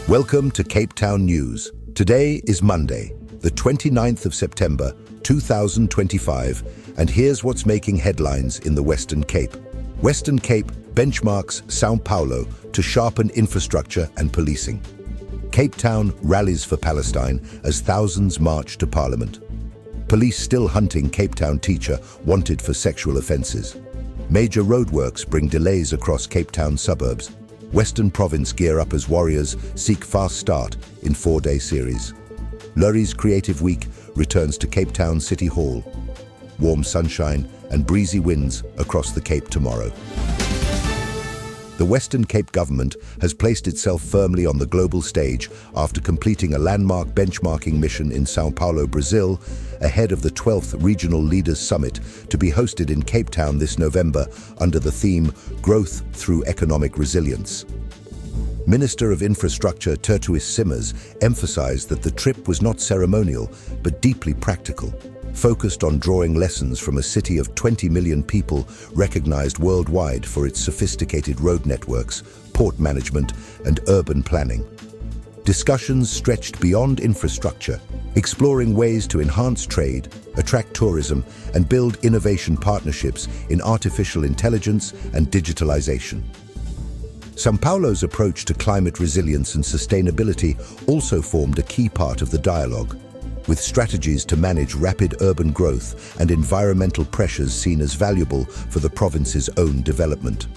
Welcome to Cape Town News. Today is Monday, the 29th of September, 2025, and here's what's making headlines in the Western Cape. Western Cape benchmarks São Paulo to sharpen infrastructure and policing. Cape Town rallies for Palestine as thousands march to Parliament. Police still hunting Cape Town teacher wanted for sexual offences. Major roadworks bring delays across Cape Town suburbs. Western Province gear up as warriors seek fast start in 4-day series. Loeries Creative Week returns to Cape Town City Hall. Warm sunshine and breezy winds across the Cape tomorrow. The Western Cape government has placed itself firmly on the global stage after completing a landmark benchmarking mission in São Paulo, Brazil, ahead of the 12th Regional Leaders Summit to be hosted in Cape Town this November under the theme Growth Through Economic Resilience. Minister of Infrastructure Tertuis Simmers emphasized that the trip was not ceremonial but deeply practical, focused on drawing lessons from a city of 20 million people recognized worldwide for its sophisticated road networks, port management, and urban planning. Discussions stretched beyond infrastructure, exploring ways to enhance trade, attract tourism, and build innovation partnerships in artificial intelligence and digitalization. São Paulo's approach to climate resilience and sustainability also formed a key part of the dialogue, with strategies to manage rapid urban growth and environmental pressures seen as valuable for the province's own development.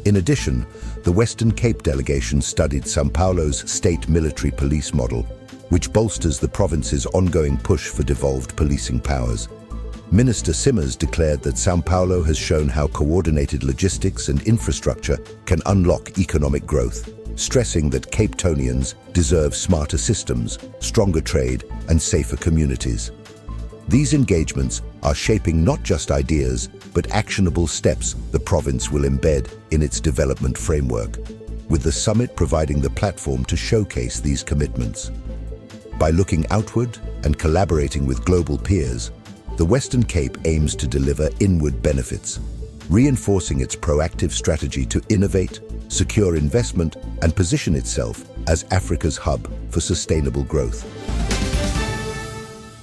In addition, the Western Cape delegation studied São Paulo's state military police model, which bolsters the province's ongoing push for devolved policing powers. Minister Simmers declared that São Paulo has shown how coordinated logistics and infrastructure can unlock economic growth, stressing that Cape Townians deserve smarter systems, stronger trade, and safer communities. These engagements are shaping not just ideas, but actionable steps the province will embed in its development framework, with the summit providing the platform to showcase these commitments. By looking outward and collaborating with global peers, the Western Cape aims to deliver inward benefits, reinforcing its proactive strategy to innovate, secure investment, and position itself as Africa's hub for sustainable growth.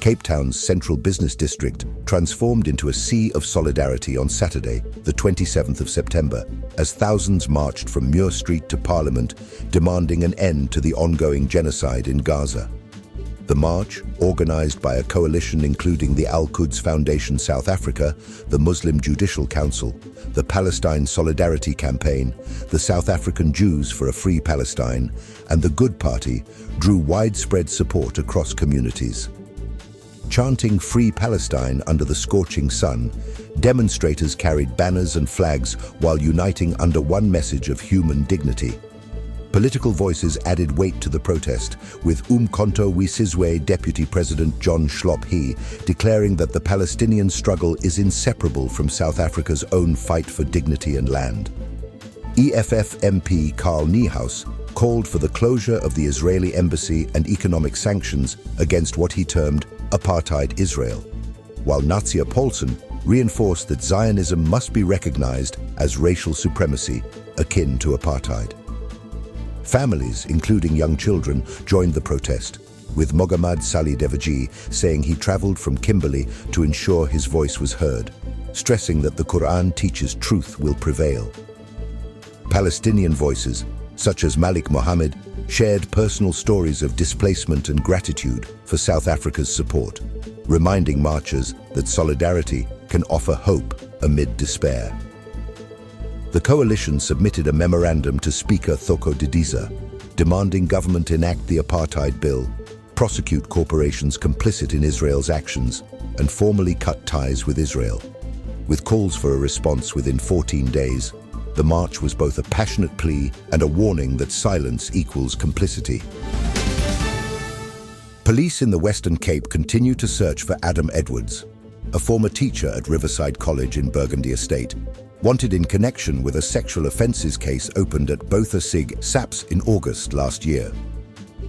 Cape Town's central business district transformed into a sea of solidarity on Saturday, the 27th of September, as thousands marched from Muir Street to Parliament, demanding an end to the ongoing genocide in Gaza. The march, organized by a coalition including the Al-Quds Foundation South Africa, the Muslim Judicial Council, the Palestine Solidarity Campaign, the South African Jews for a Free Palestine, and the Good Party, drew widespread support across communities. Chanting Free Palestine under the scorching sun, demonstrators carried banners and flags while uniting under one message of human dignity. Political voices added weight to the protest, with Umkhonto we Sizwe Deputy President John Schlop-He declaring that the Palestinian struggle is inseparable from South Africa's own fight for dignity and land. EFF MP Carl Niehaus called for the closure of the Israeli embassy and economic sanctions against what he termed apartheid Israel, while Natsia Paulsen reinforced that Zionism must be recognized as racial supremacy akin to apartheid. Families, including young children, joined the protest, with Mohammad Salih Devaji saying he traveled from Kimberley to ensure his voice was heard, stressing that the Quran teaches truth will prevail. Palestinian voices, such as Malik Mohammed, shared personal stories of displacement and gratitude for South Africa's support, reminding marchers that solidarity can offer hope amid despair. The coalition submitted a memorandum to Speaker Thoko Didiza, demanding government enact the apartheid bill, prosecute corporations complicit in Israel's actions, and formally cut ties with Israel. With calls for a response within 14 days, the march was both a passionate plea and a warning that silence equals complicity. Police in the Western Cape continue to search for Adam Edwards, a former teacher at Riverside College in Burgundy Estate, wanted in connection with a sexual offences case opened at Botha Sig SAPS in August last year.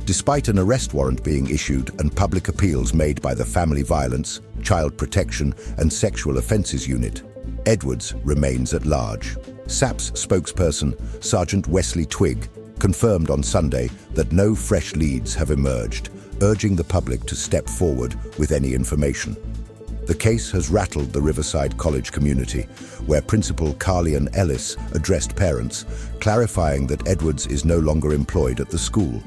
Despite an arrest warrant being issued and public appeals made by the Family Violence, Child Protection and Sexual Offences Unit, Edwards remains at large. SAPS spokesperson Sergeant Wesley Twigg confirmed on Sunday that no fresh leads have emerged, urging the public to step forward with any information. The case has rattled the Riverside College community, where Principal Carlian Ellis addressed parents, clarifying that Edwards is no longer employed at the school.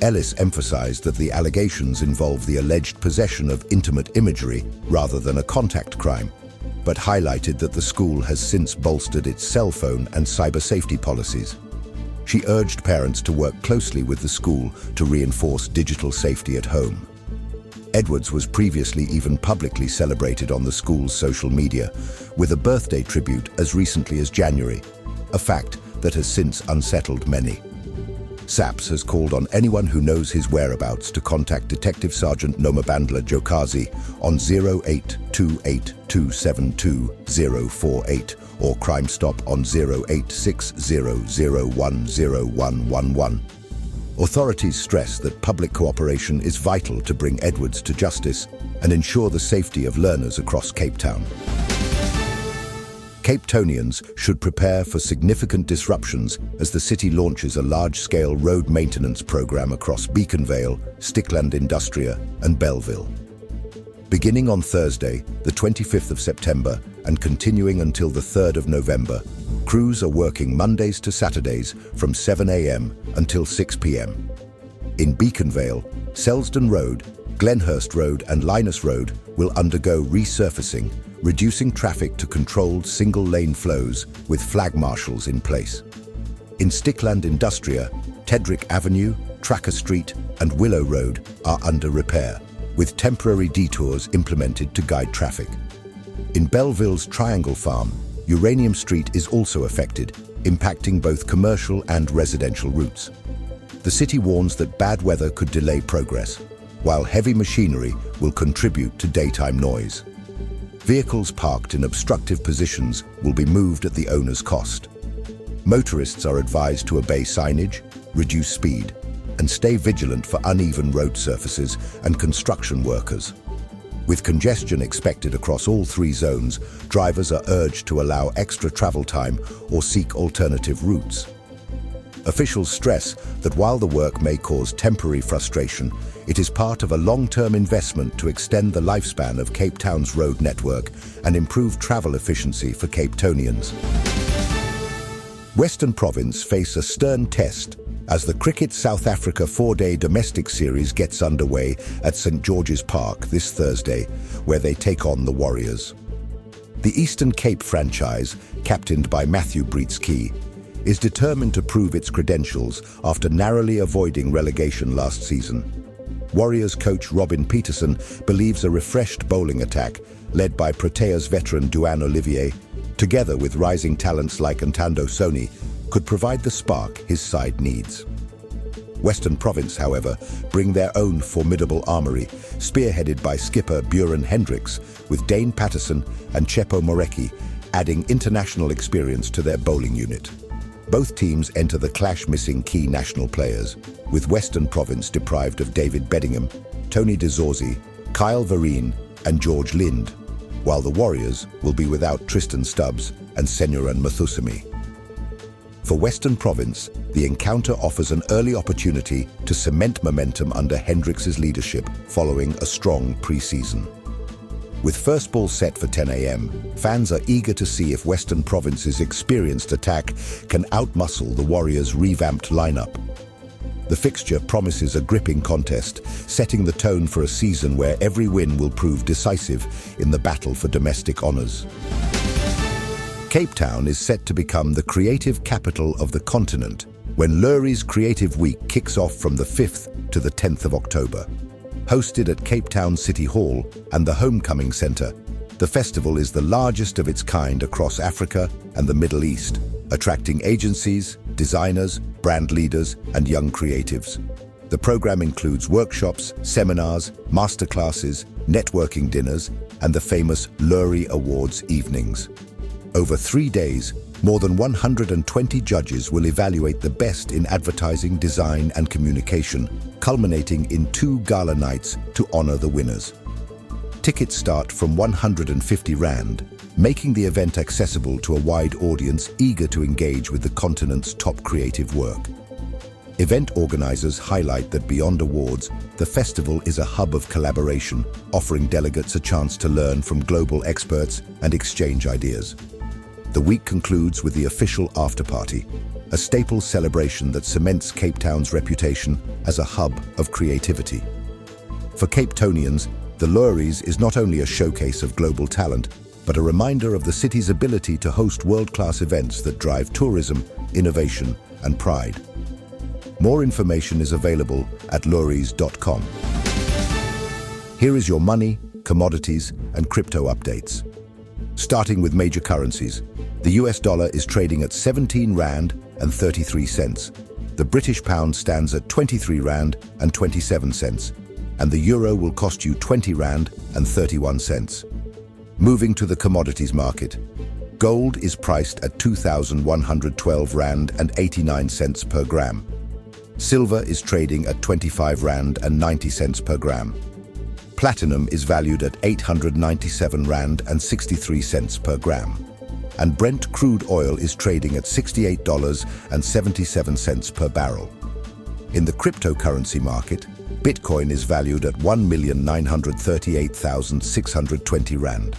Ellis emphasized that the allegations involve the alleged possession of intimate imagery rather than a contact crime, but highlighted that the school has since bolstered its cell phone and cyber safety policies. She urged parents to work closely with the school to reinforce digital safety at home. Edwards was previously even publicly celebrated on the school's social media, with a birthday tribute as recently as January, a fact that has since unsettled many. SAPS has called on anyone who knows his whereabouts to contact Detective Sergeant Nomabandla Jokazi on 0828272048 or Crime Stop on 0860010111. Authorities stress that public cooperation is vital to bring Edwards to justice and ensure the safety of learners across Cape Town. Cape Townians should prepare for significant disruptions as the city launches a large-scale road maintenance program across Beaconvale, Stickland Industria, and Belleville. Beginning on Thursday, the 25th of September, and continuing until the 3rd of November, crews are working Mondays to Saturdays from 7 a.m. until 6 p.m. In Beaconvale, Selsdon Road, Glenhurst Road and Linus Road will undergo resurfacing, reducing traffic to controlled single-lane flows with flag marshals in place. In Stickland Industria, Tedrick Avenue, Tracker Street and Willow Road are under repair, with temporary detours implemented to guide traffic. In Belleville's Triangle Farm, Uranium Street is also affected, impacting both commercial and residential routes. The city warns that bad weather could delay progress, while heavy machinery will contribute to daytime noise. Vehicles parked in obstructive positions will be moved at the owner's cost. Motorists are advised to obey signage, reduce speed, and stay vigilant for uneven road surfaces and construction workers. With congestion expected across all three zones, drivers are urged to allow extra travel time or seek alternative routes. Officials stress that while the work may cause temporary frustration, it is part of a long-term investment to extend the lifespan of Cape Town's road network and improve travel efficiency for Cape Townians. Western Province face a stern test as the Cricket South Africa 4-day domestic series gets underway at St George's Park this Thursday, where they take on the Warriors. The Eastern Cape franchise, captained by Matthew Breezy, is determined to prove its credentials after narrowly avoiding relegation last season. Warriors coach Robin Peterson believes a refreshed bowling attack, led by Proteas veteran Duane Olivier, together with rising talents like Ntando Soni, could provide the spark his side needs. Western Province, however, bring their own formidable armoury, spearheaded by skipper Buren Hendricks, with Dane Patterson and Chepo Morecki adding international experience to their bowling unit. Both teams enter the clash missing key national players, with Western Province deprived of David Beddingham, Tony De Zorzi, Kyle Vereen and George Lind, while the Warriors will be without Tristan Stubbs and Senyoran Mathusami. For Western Province, the encounter offers an early opportunity to cement momentum under Hendricks' leadership following a strong pre-season. With first ball set for 10 a.m., fans are eager to see if Western Province's experienced attack can outmuscle the Warriors' revamped lineup. The fixture promises a gripping contest, setting the tone for a season where every win will prove decisive in the battle for domestic honours. Cape Town is set to become the creative capital of the continent when Loeries Creative Week kicks off from the 5th to the 10th of October. Hosted at Cape Town City Hall and the Homecoming Centre, the festival is the largest of its kind across Africa and the Middle East, attracting agencies, designers, brand leaders, and young creatives. The program includes workshops, seminars, masterclasses, networking dinners, and the famous Loeries Awards evenings. Over 3 days, more than 120 judges will evaluate the best in advertising, design, and communication, culminating in 2 gala nights to honor the winners. Tickets start from 150 Rand, making the event accessible to a wide audience eager to engage with the continent's top creative work. Event organizers highlight that beyond awards, the festival is a hub of collaboration, offering delegates a chance to learn from global experts and exchange ideas. The week concludes with the official after-party, a staple celebration that cements Cape Town's reputation as a hub of creativity. For Cape Townians, the Loeries is not only a showcase of global talent, but a reminder of the city's ability to host world-class events that drive tourism, innovation, and pride. More information is available at loeries.com. Here is your money, commodities, and crypto updates. Starting with major currencies, the US dollar is trading at 17 Rand and 33 cents. The British pound stands at 23 Rand and 27 cents, and the euro will cost you 20 Rand and 31 cents. Moving to the commodities market, gold is priced at 2,112 Rand and 89 cents per gram. Silver is trading at 25 Rand and 90 cents per gram. Platinum is valued at 897 Rand and 63 cents per gram. And Brent crude oil is trading at $68.77 per barrel. In the cryptocurrency market, Bitcoin is valued at 1,938,620 Rand,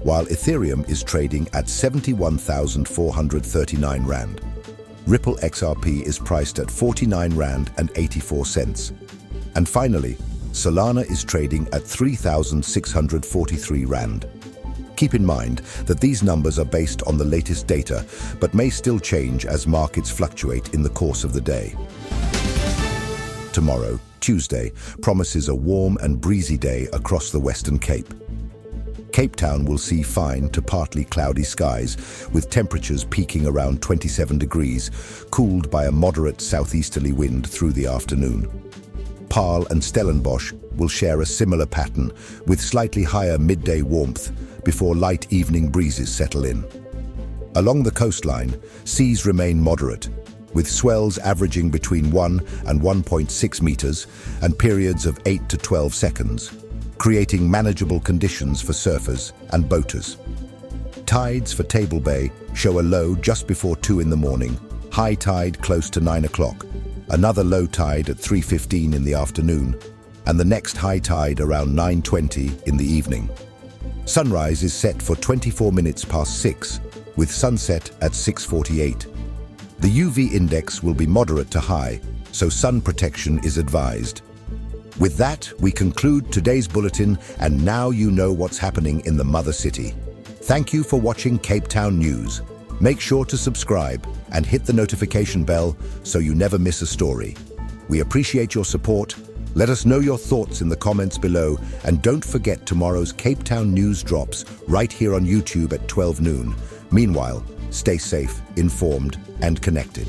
while Ethereum is trading at 71,439 Rand. Ripple XRP is priced at 49 Rand and 84 cents. And finally, Solana is trading at 3,643 Rand. Keep in mind that these numbers are based on the latest data, but may still change as markets fluctuate in the course of the day. Tomorrow, Tuesday, promises a warm and breezy day across the Western Cape. Cape Town will see fine to partly cloudy skies, with temperatures peaking around 27 degrees, cooled by a moderate southeasterly wind through the afternoon. Paarl and Stellenbosch will share a similar pattern, with slightly higher midday warmth before light evening breezes settle in. Along the coastline, seas remain moderate, with swells averaging between 1 and 1.6 meters and periods of 8 to 12 seconds, creating manageable conditions for surfers and boaters. Tides for Table Bay show a low just before 2 in the morning, high tide close to 9 o'clock, another low tide at 3:15 in the afternoon, and the next high tide around 9:20 in the evening. Sunrise is set for 24 minutes past 6, with sunset at 6:48. The UV index will be moderate to high, so sun protection is advised. With that, we conclude today's bulletin, and now you know what's happening in the mother city. Thank you for watching Cape Town News. Make sure to subscribe and hit the notification bell so you never miss a story. We appreciate your support. Let us know your thoughts in the comments below, and don't forget tomorrow's Cape Town News drops right here on YouTube at 12 noon. Meanwhile, stay safe, informed, and connected.